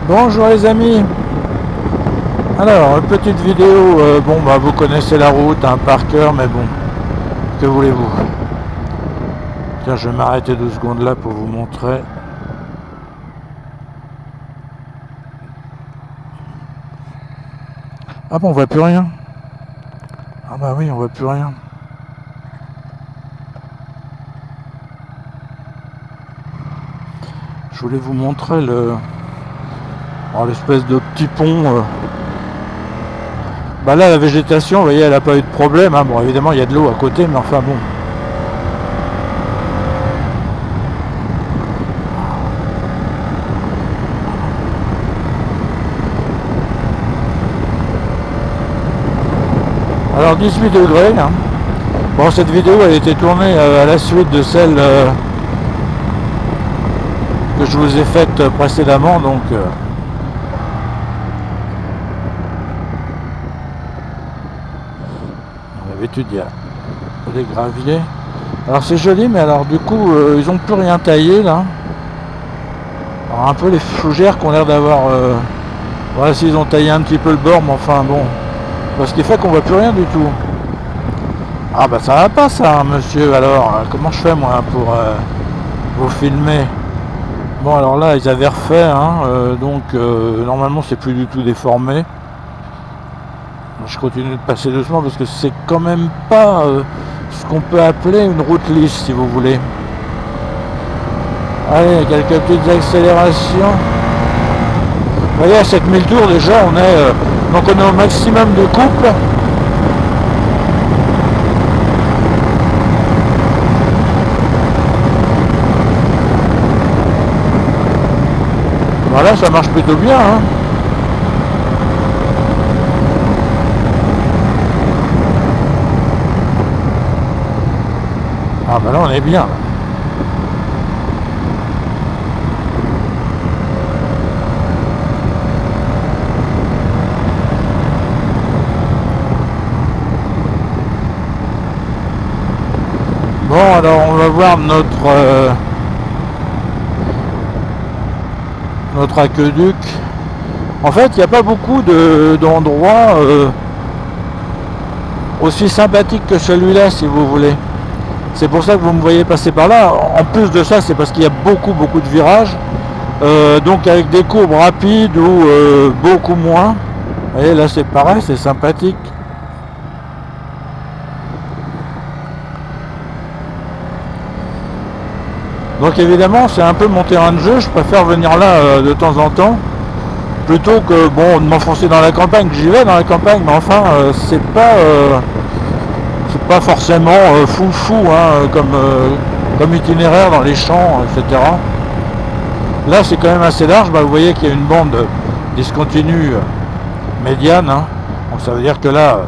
Bonjour les amis. Alors, une petite vidéo, bon bah vous connaissez la route hein, par cœur, mais bon, que voulez-vous. Tiens, je vais m'arrêter 2 secondes là pour vous montrer. Ah bon, on voit plus rien. Ah bah oui, on voit plus rien. Je voulais vous montrer l'espèce de petit pont. Bah là, la végétation, vous voyez, elle n'a pas eu de problème. Hein. Bon, évidemment, il y a de l'eau à côté, mais enfin bon. Alors 18 degrés. Hein. Bon, cette vidéo elle a été tournée à la suite de celle que je vous ai faite précédemment, donc d'habitude il y a des graviers. Alors c'est joli, mais alors du coup ils ont plus rien taillé là. Alors un peu les fougères qui ont l'air d'avoir voilà, s'ils ont taillé un petit peu le bord, mais enfin bon, ce qui fait qu'on voit plus rien du tout. Ah bah ça va pas ça, hein, monsieur. Alors comment je fais moi pour vous filmer? Bon alors là ils avaient refait hein, donc normalement c'est plus du tout déformé. Je continue de passer doucement parce que c'est quand même pas ce qu'on peut appeler une route lisse, si vous voulez. Allez, quelques petites accélérations. Vous voyez, à 7000 tours déjà on est donc on est au maximum de couple. Voilà, ça marche plutôt bien hein. Ah bah là on est bien. Bon alors on va voir notre aqueduc. En fait il n'y a pas beaucoup d'endroits aussi sympathiques que celui-là, si vous voulez. C'est pour ça que vous me voyez passer par là. En plus de ça, c'est parce qu'il y a beaucoup de virages. Donc avec des courbes rapides ou beaucoup moins. Vous voyez, là c'est pareil, c'est sympathique. Donc évidemment, c'est un peu mon terrain de jeu. Je préfère venir là de temps en temps. Plutôt que, bon, de m'enfoncer dans la campagne. J'y vais dans la campagne, mais enfin, c'est pas forcément fou hein, comme itinéraire dans les champs, etc. Là c'est quand même assez large, bah, vous voyez qu'il y a une bande discontinue médiane, hein. Donc ça veut dire que là,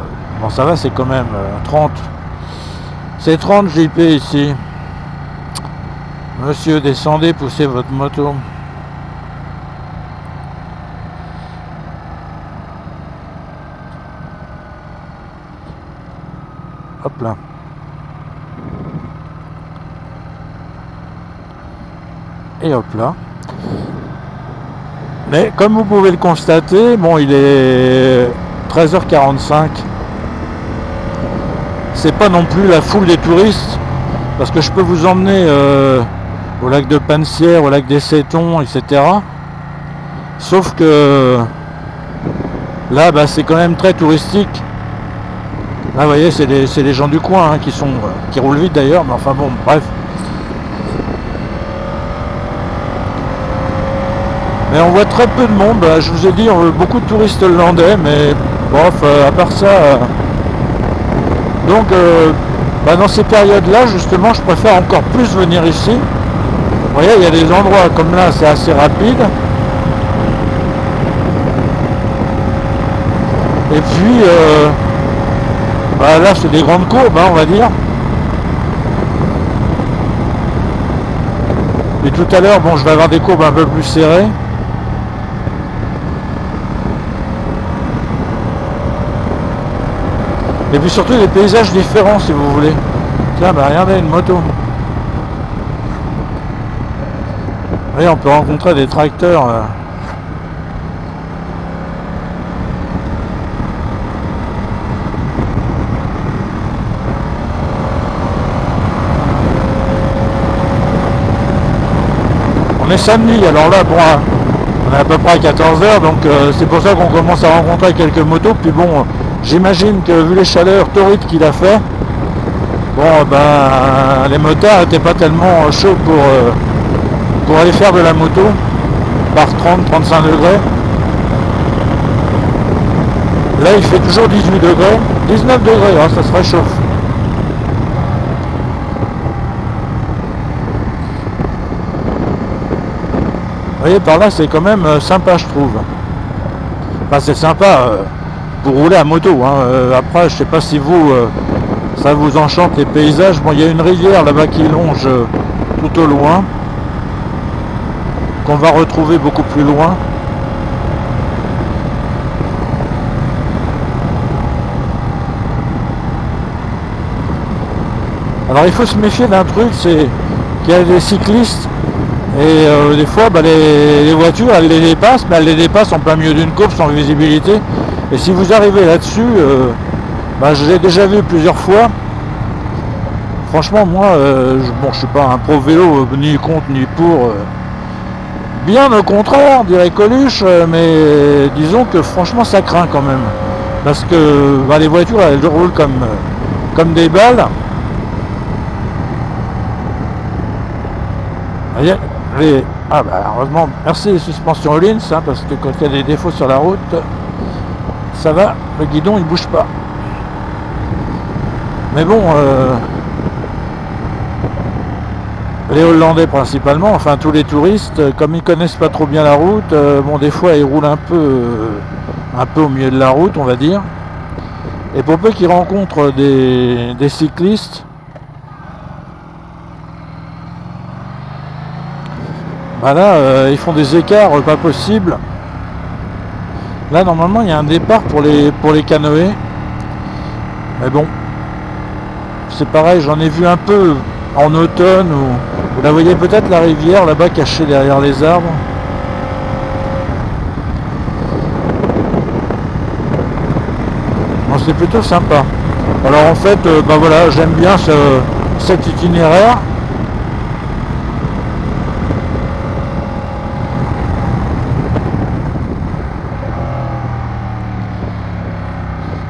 bon ça va, c'est quand même 30. C'est 30 JP ici. Monsieur, descendez, poussez votre moto. Hop là. Et hop là. Mais comme vous pouvez le constater, bon il est 13h45. C'est pas non plus la foule des touristes. Parce que je peux vous emmener au lac de Pansière, au lac des Sétons, etc. Sauf que là bah, c'est quand même très touristique. Là vous voyez c'est les gens du coin hein, qui roulent vite d'ailleurs, mais enfin bon bref. Mais on voit très peu de monde, bah, je vous ai dit beaucoup de touristes hollandais, mais bref à part ça. Donc bah, dans ces périodes là justement je préfère encore plus venir ici. Vous voyez il y a des endroits comme là c'est assez rapide. Et puis bah là c'est des grandes courbes hein, on va dire. Et tout à l'heure bon je vais avoir des courbes un peu plus serrées. Et puis surtout des paysages différents si vous voulez. Tiens bah regardez une moto. Vous voyez on peut rencontrer des tracteurs est samedi, alors là, bon, on est à peu près à 14 h, donc c'est pour ça qu'on commence à rencontrer quelques motos. Puis bon, j'imagine que vu les chaleurs torrides qu'il a fait, bon, ben, les motards n'étaient pas tellement chauds pour aller faire de la moto par 30-35 degrés. Là, il fait toujours 18 degrés, 19 degrés, hein, ça se réchauffe. Vous voyez, par là, c'est quand même sympa, je trouve. Enfin, c'est sympa pour rouler à moto. Hein. Après, je sais pas si vous, ça vous enchante les paysages. Bon, il y a une rivière là-bas qui longe tout au loin, qu'on va retrouver beaucoup plus loin. Alors, il faut se méfier d'un truc, c'est qu'il y a des cyclistes. Et des fois, bah, les voitures, elles les dépassent, mais elles les dépassent en plein milieu d'une courbe sans visibilité. Et si vous arrivez là-dessus, bah, je l'ai déjà vu plusieurs fois. Franchement, moi, bon, je suis pas un pro vélo, ni contre, ni pour. Bien au contraire, dirait Coluche, mais disons que franchement, ça craint quand même. Parce que bah, les voitures, elles roulent comme des balles. Vous voyez, ah bah heureusement, merci les suspensions Öhlins, hein, parce que quand il y a des défauts sur la route, ça va, le guidon il bouge pas. Mais bon, les Hollandais principalement, enfin tous les touristes, comme ils connaissent pas trop bien la route, bon des fois ils roulent un peu au milieu de la route, on va dire. Et pour peu qu'ils rencontrent des cyclistes, bah là, ils font des écarts pas possibles. Là, normalement, il y a un départ pour les canoës. Mais bon, c'est pareil, j'en ai vu un peu en automne. Vous la voyez peut-être, la rivière, là-bas, cachée derrière les arbres. Bon, c'est plutôt sympa. Alors en fait, bah voilà, j'aime bien cet itinéraire.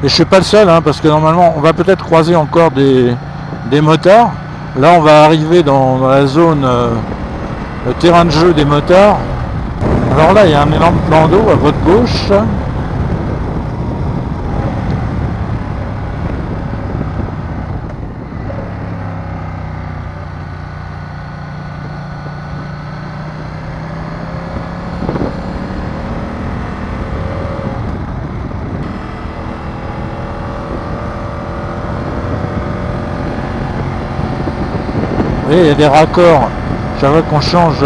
Et je suis pas le seul, hein, parce que normalement on va peut-être croiser encore des motards. Là on va arriver dans la zone, le terrain de jeu des motards. Alors là il y a un énorme plan d'eau à votre gauche. Et il y a des raccords, j'aimerais qu'on change.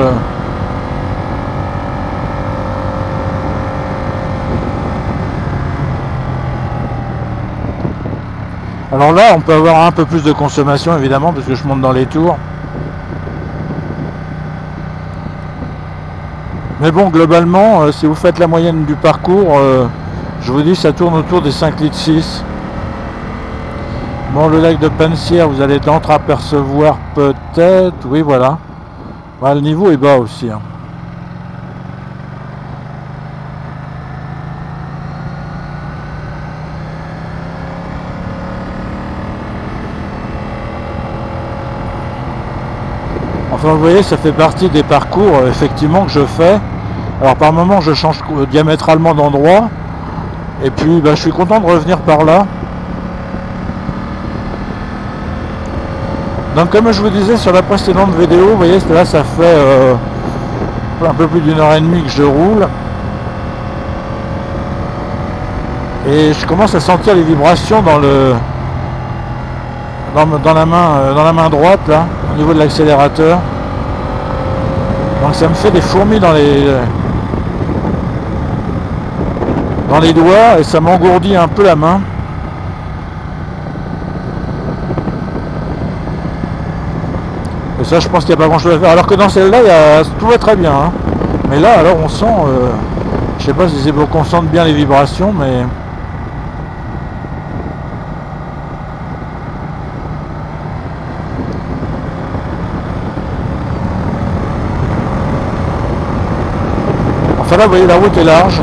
Alors là on peut avoir un peu plus de consommation évidemment parce que je monte dans les tours. Mais bon, globalement, si vous faites la moyenne du parcours, je vous dis ça tourne autour des 5 litres 6. Bon, le lac de Pensière, vous allez l'entreapercevoir peut-être. Oui, voilà. Bah, le niveau est bas aussi. Hein. Enfin, vous voyez, ça fait partie des parcours, effectivement, que je fais. Alors, par moment, je change diamétralement d'endroit. Et puis, bah, je suis content de revenir par là. Donc comme je vous disais sur la précédente vidéo, vous voyez là ça fait un peu plus d'une heure et demie que je roule. Et je commence à sentir les vibrations dans la main droite là, au niveau de l'accélérateur. Donc ça me fait des fourmis dans les doigts et ça m'engourdit un peu la main. Et ça, je pense qu'il n'y a pas grand chose à faire. Alors que dans celle-là, tout va très bien. Hein. Mais là, alors on sent, je sais pas si c'est pour qu'on sente bien les vibrations, mais Enfin là, vous voyez, la route est large.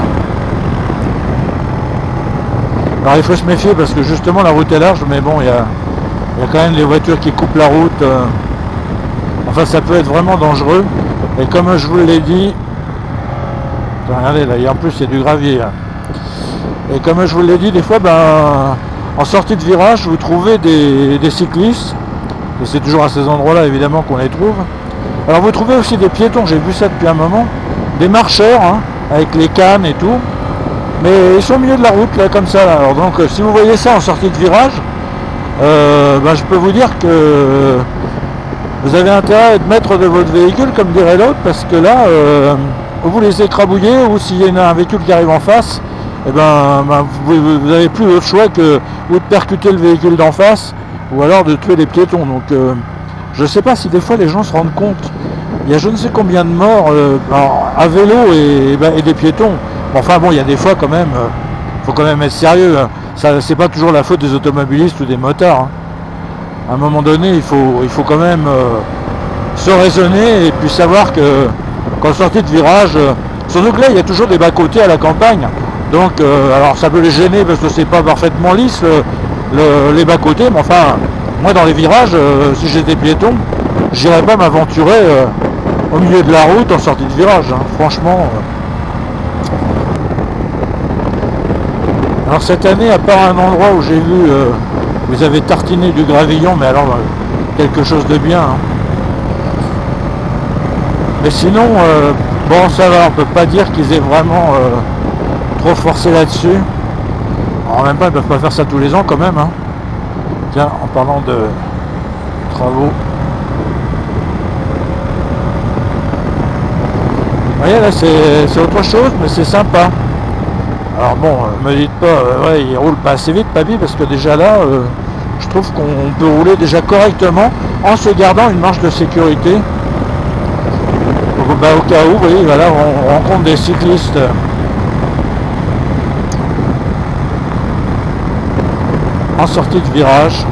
Alors il faut se méfier parce que justement la route est large, mais bon, il y a quand même des voitures qui coupent la route. Enfin, ça peut être vraiment dangereux. Et comme je vous l'ai dit, regardez là, en plus il y a du gravier. Là. Et comme je vous l'ai dit, des fois, en sortie de virage, vous trouvez des cyclistes. Et c'est toujours à ces endroits-là, évidemment, qu'on les trouve. Alors vous trouvez aussi des piétons, j'ai vu ça depuis un moment. Des marcheurs, hein, avec les cannes et tout. Mais ils sont au milieu de la route, là, comme ça. Là. Alors donc, si vous voyez ça en sortie de virage, je peux vous dire que vous avez intérêt à être maître de votre véhicule, comme dirait l'autre, parce que là, vous les écrabouillez, ou s'il y a un véhicule qui arrive en face, vous n'avez plus d'autre choix que ou de percuter le véhicule d'en face, ou alors de tuer les piétons. Donc, je ne sais pas si des fois les gens se rendent compte. Il y a je ne sais combien de morts à vélo et des piétons. Enfin bon, il y a des fois quand même, faut quand même être sérieux. Hein. Ça, c'est pas toujours la faute des automobilistes ou des motards. Hein. À un moment donné, il faut quand même se raisonner et puis savoir que qu'en sortie de virage, surtout que là, il y a toujours des bas-côtés à la campagne. Donc, alors ça peut les gêner parce que c'est pas parfaitement lisse les bas-côtés, mais enfin, moi dans les virages, si j'étais piéton, j'irais pas m'aventurer au milieu de la route en sortie de virage. Hein. Franchement. Alors cette année, à part un endroit où j'ai vu, vous avez tartiné du gravillon, mais alors quelque chose de bien. Hein. Mais sinon, bon ça va, on peut pas dire qu'ils aient vraiment trop forcé là-dessus. En même temps, ils peuvent pas faire ça tous les ans quand même. Hein. Tiens, en parlant de travaux. Vous voyez là, c'est autre chose, mais c'est sympa. Alors bon, me dites pas, ouais, il roule pas assez vite, papy, parce que déjà là, je trouve qu'on peut rouler déjà correctement en se gardant une marge de sécurité. Donc, au cas où, vous voyez, voilà, on rencontre des cyclistes en sortie de virage.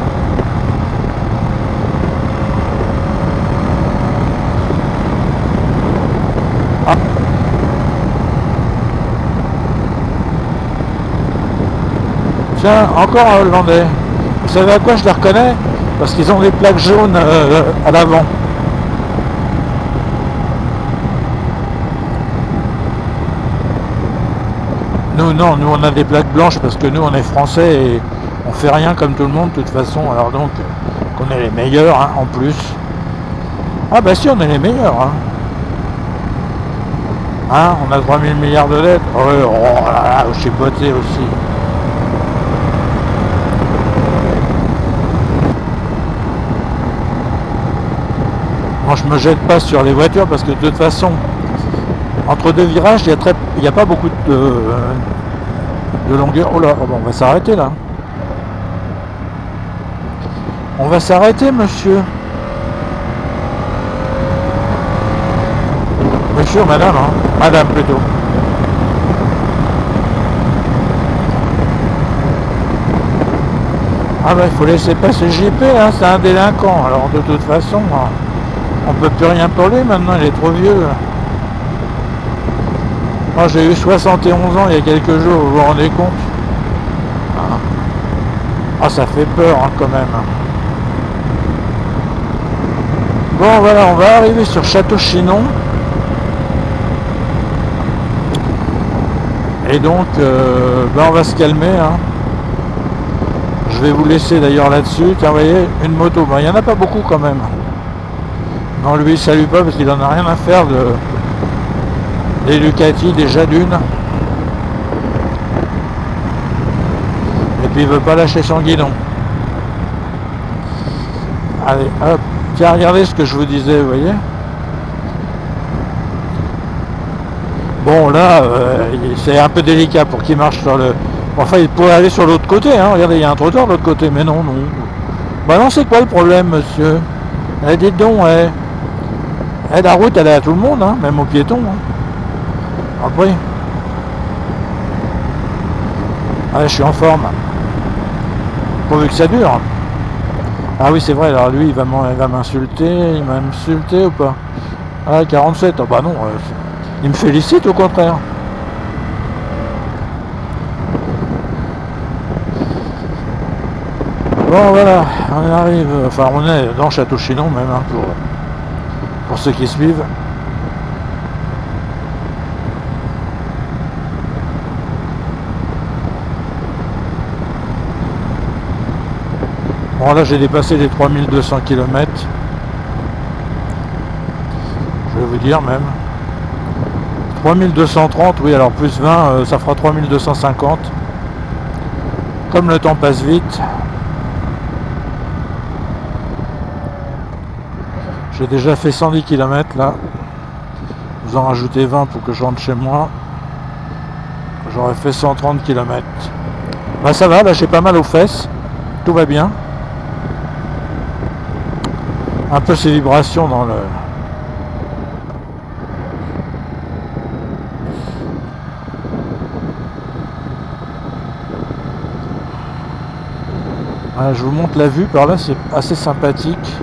Tiens, encore un Hollandais. Vous savez à quoi je les reconnais? Parce qu'ils ont des plaques jaunes à l'avant. Nous, non, nous on a des plaques blanches parce que nous on est français et on fait rien comme tout le monde de toute façon. Alors donc, qu'on est les meilleurs hein, en plus. Ah bah si, on est les meilleurs. Hein. Hein, on a 3000 milliards de lettres. Oh là là, je suis botté aussi. Je me jette pas sur les voitures parce que de toute façon entre deux virages il n'y a pas beaucoup de longueur. Oh là, bon, on va s'arrêter là. On va s'arrêter monsieur. Monsieur, madame, hein. Madame plutôt. Ah bah il faut laisser passer JP, hein, c'est un délinquant, alors de toute façon. Hein. On peut plus rien pour lui maintenant, il est trop vieux. Moi j'ai eu 71 ans il y a quelques jours, vous vous rendez compte? Ah ça fait peur hein, quand même. Bon voilà, on va arriver sur Château-Chinon. Et donc on va se calmer. Hein. Je vais vous laisser d'ailleurs là-dessus. Tiens, vous voyez, une moto. Il n'y en a pas beaucoup quand même. Non, lui, il salue pas parce qu'il en a rien à faire des Ducati, déjà d'une. Et puis il veut pas lâcher son guidon. Allez, hop. Tiens, regardez ce que je vous disais, vous voyez. Bon, là, c'est un peu délicat pour qu'il marche sur le... Enfin, il pourrait aller sur l'autre côté, hein. Regardez, il y a un trottoir de l'autre côté, mais non, non. Bah non, c'est quoi le problème, monsieur? Eh, dites donc, la route, elle est à tout le monde, hein, même aux piétons. Hein. Après. Ah, je suis en forme. Pourvu que ça dure. Ah oui, c'est vrai, alors lui, il va m'insulter. Il m'a insulté ou pas? Ah, 47. Oh, bah non. Il me félicite au contraire. Bon voilà, on arrive, enfin on est dans Château-Chinon même, hein, pour ceux qui suivent. Bon là j'ai dépassé les 3200 km. Je vais vous dire même. 3230, oui alors plus 20, ça fera 3250. Comme le temps passe vite. J'ai déjà fait 110 km là. Vous en rajoutez 20 pour que je rentre chez moi. J'aurais fait 130 km. Bah ça va, là j'ai pas mal aux fesses. Tout va bien. Un peu ces vibrations dans le... Voilà, je vous montre la vue par là, c'est assez sympathique.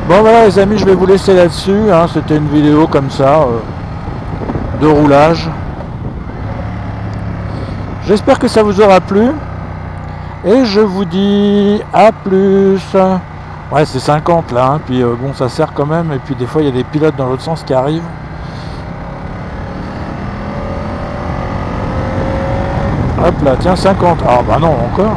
Bon voilà les amis, je vais vous laisser là-dessus, hein. C'était une vidéo comme ça, de roulage. J'espère que ça vous aura plu. Et je vous dis à plus. Ouais c'est 50 là, hein. Puis bon ça sert quand même. Et puis des fois il y a des pilotes dans l'autre sens qui arrivent. Hop là, tiens 50. Ah bah non encore.